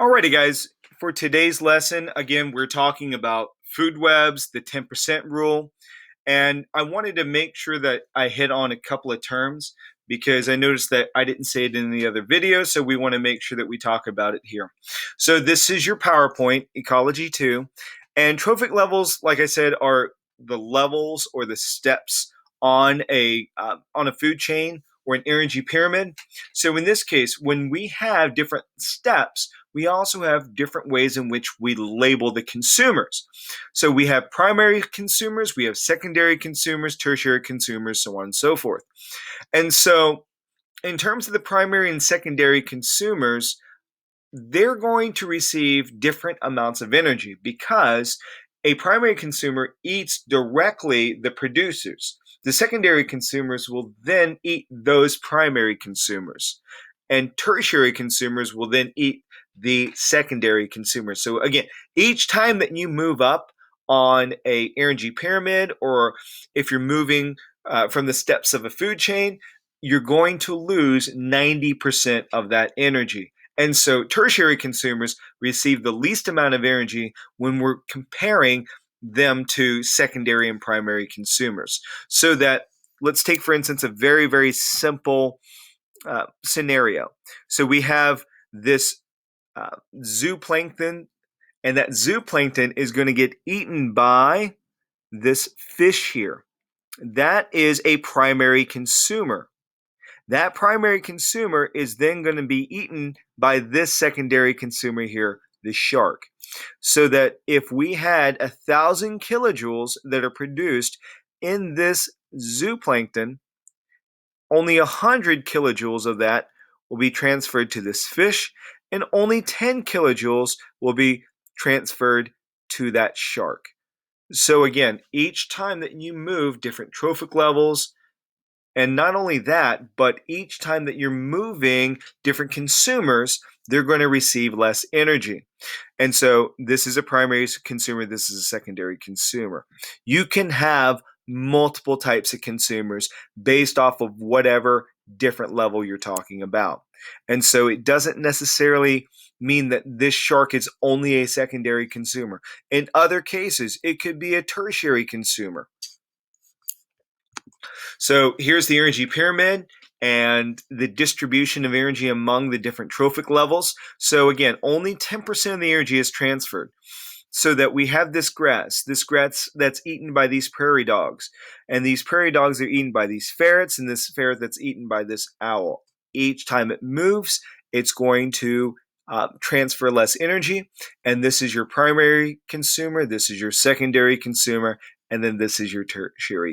Alrighty, guys, for today's lesson, again, we're talking about food webs, the 10% rule, and I wanted to make sure that I hit on a couple of terms because I noticed that I didn't say it in the other video, so we want to make sure that we talk about it here. So this is your PowerPoint, Ecology 2, and trophic levels, like I said, are the levels or the steps on a food chain or an energy pyramid. So in this case, when we have different steps, we also have different ways in which we label the consumers. So we have primary consumers, we have secondary consumers, tertiary consumers, so on and so forth. And so in terms of the primary and secondary consumers, they're going to receive different amounts of energy because a primary consumer eats directly the producers. The secondary consumers will then eat those primary consumers, and tertiary consumers will then eat the secondary consumers. So again, each time that you move up on a energy pyramid, or if you're moving from the steps of a food chain, you're going to lose 90% of that energy. And so tertiary consumers receive the least amount of energy when we're comparing them to secondary and primary consumers. So that, let's take, for instance, a very, very simple scenario. So we have this zooplankton, and that zooplankton is going to get eaten by this fish here. That is a primary consumer. That primary consumer is then going to be eaten by this secondary consumer here, the shark. So that if we had 1,000 kilojoules that are produced in this zooplankton, only 100 kilojoules of that will be transferred to this fish, and only 10 kilojoules will be transferred to that shark. So again, each time that you move different trophic levels, and not only that, but each time that you're moving different consumers, they're going to receive less energy. And so this is a primary consumer, this is a secondary consumer. You can have multiple types of consumers based off of whatever different level you're talking about. And so it doesn't necessarily mean that this shark is only a secondary consumer. In other cases, it could be a tertiary consumer. So here's the energy pyramid and the distribution of energy among the different trophic levels. So again, only 10% of the energy is transferred. So that we have this grass that's eaten by these prairie dogs. And these prairie dogs are eaten by these ferrets, and this ferret that's eaten by this owl. Each time it moves, it's going to transfer less energy. And this is your primary consumer, this is your secondary consumer, and then this is your tertiary